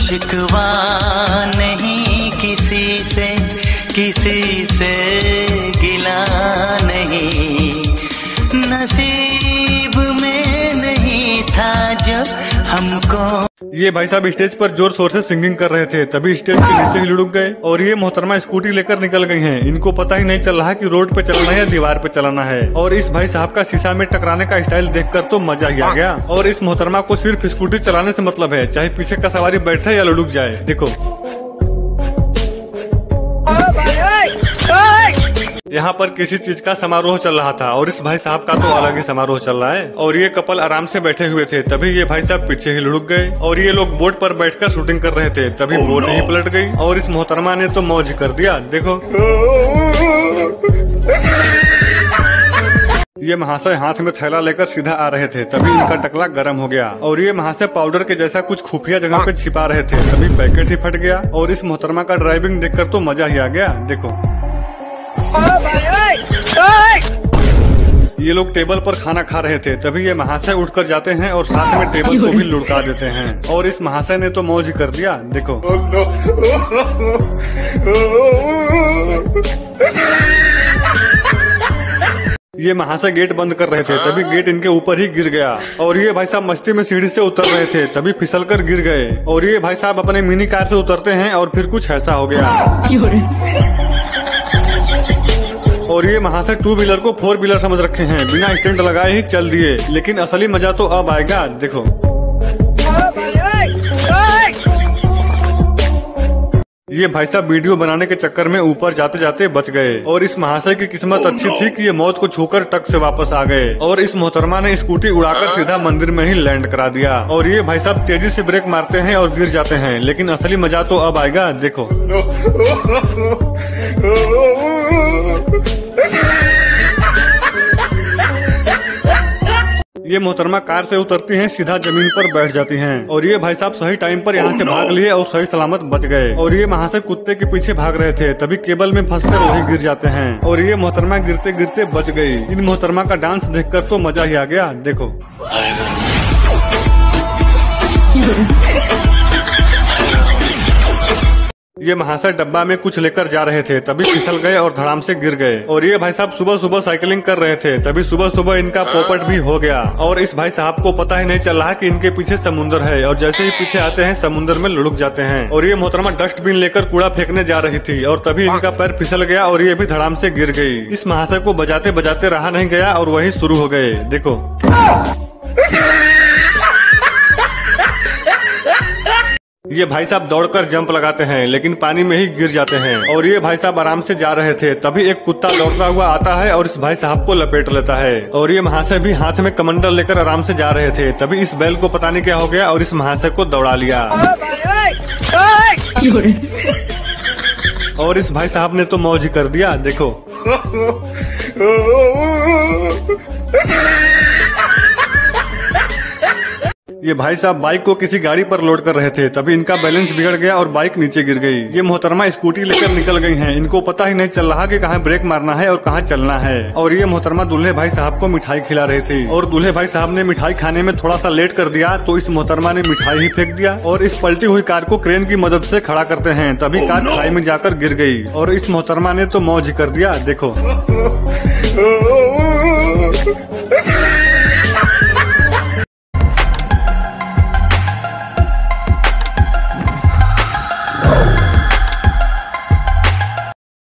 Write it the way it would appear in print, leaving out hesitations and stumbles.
शिकवा नहीं किसी से गिला नहीं, नसीब में नहीं था जो हमको। ये भाई साहब स्टेज पर जोर शोर से सिंगिंग कर रहे थे, तभी स्टेज के नीचे ही लुढ़क गए और ये मोहतरमा स्कूटी लेकर निकल गई हैं। इनको पता ही नहीं चल रहा कि रोड पे चलना है या दीवार पे चलाना है। और इस भाई साहब का शीशा में टकराने का स्टाइल देखकर तो मजा ही आ गया। और इस मोहतरमा को सिर्फ स्कूटी चलाने से मतलब है, चाहे पीछे का सवारी बैठे या लुढ़क जाए। देखो यहाँ पर किसी चीज का समारोह चल रहा था और इस भाई साहब का तो अलग ही समारोह चल रहा है। और ये कपल आराम से बैठे हुए थे, तभी ये भाई साहब पीछे ही लुढ़क गए और ये लोग बोट पर बैठकर शूटिंग कर रहे थे, तभी बोट ही पलट गई और इस मोहतरमा ने तो मौज कर दिया। देखो ये महाशय हाथ में थैला लेकर सीधा आ रहे थे, तभी इनका टकला गर्म हो गया और ये महाशय पाउडर के जैसा कुछ खुफिया जगह पे छिपा रहे थे, तभी पैकेट ही फट गया और इस मोहतरमा का ड्राइविंग देखकर तो मजा ही आ गया। देखो ये लोग टेबल पर खाना खा रहे थे, तभी ये महाशय उठकर जाते हैं और साथ में टेबल को भी लुढ़का देते हैं और इस महाशय ने तो मौज कर दिया। देखो ये महाशय गेट बंद कर रहे थे, तभी गेट इनके ऊपर ही गिर गया और ये भाई साहब मस्ती में सीढ़ी से उतर रहे थे, तभी फिसलकर गिर गए और ये भाई साहब अपने मिनी कार से उतरते हैं और फिर कुछ ऐसा हो गया। और ये महाशय 2 व्हीलर को 4 व्हीलर समझ रखे हैं, बिना स्टैंड लगाए ही चल दिए। लेकिन असली मजा तो अब आएगा। देखो ये भाई साहब वीडियो बनाने के चक्कर में ऊपर जाते जाते बच गए और इस महाशय की किस्मत अच्छी थी कि ये मौत को छूकर टक से वापस आ गए और इस मोहतरमा ने स्कूटी उड़ाकर सीधा मंदिर में ही लैंड करा दिया। और ये भाई साहब तेजी से ब्रेक मारते हैं और गिर जाते हैं, लेकिन असली मजा तो अब आएगा। देखो ये मोहतरमा कार से उतरती हैं, सीधा जमीन पर बैठ जाती हैं और ये भाई साहब सही टाइम पर यहाँ से भाग लिए और सही सलामत बच गए। और ये महाशय कुत्ते के पीछे भाग रहे थे, तभी केबल में फंसकर वही गिर जाते हैं और ये मोहतरमा गिरते गिरते बच गई। इन मोहतरमा का डांस देखकर तो मजा ही आ गया। देखो ये महाशय डब्बा में कुछ लेकर जा रहे थे, तभी फिसल गए और धड़ाम से गिर गए। और ये भाई साहब सुबह सुबह साइकिलिंग कर रहे थे, तभी सुबह सुबह इनका पोपट भी हो गया और इस भाई साहब को पता ही नहीं चल रहा कि इनके पीछे समुद्र है और जैसे ही पीछे आते हैं समुद्र में लुढ़क जाते हैं। और ये मोहतरमा डस्टबिन लेकर कूड़ा फेंकने जा रही थी और तभी इनका पैर फिसल गया और ये भी धड़ाम से गिर गई। इस महाशय को बजाते बजाते रहा नहीं गया और वही शुरू हो गए। देखो ये भाई साहब दौड़कर जंप लगाते हैं, लेकिन पानी में ही गिर जाते हैं। और ये भाई साहब आराम से जा रहे थे, तभी एक कुत्ता दौड़ता हुआ आता है और इस भाई साहब को लपेट लेता है। और ये महाशय भी हाथ में कमंडल लेकर आराम से जा रहे थे, तभी इस बैल को पता नहीं क्या हो गया और इस महाशय को दौड़ा लिया। और इस भाई साहब ने तो मौज ही कर दिया। देखो ये भाई साहब बाइक को किसी गाड़ी पर लोड कर रहे थे, तभी इनका बैलेंस बिगड़ गया और बाइक नीचे गिर गई। ये मोहतरमा स्कूटी लेकर निकल गई हैं, इनको पता ही नहीं चल रहा कि कहाँ ब्रेक मारना है और कहाँ चलना है। और ये मोहतरमा दूल्हे भाई साहब को मिठाई खिला रही थी और दूल्हे भाई साहब ने मिठाई खाने में थोड़ा सा लेट कर दिया, तो इस मोहतरमा ने मिठाई ही फेंक दिया और इस पलटी हुई कार को क्रेन की मदद से खड़ा करते हैं, तभी कार खाई में जाकर गिर गई और इस मोहतरमा ने तो मौज कर दिया। देखो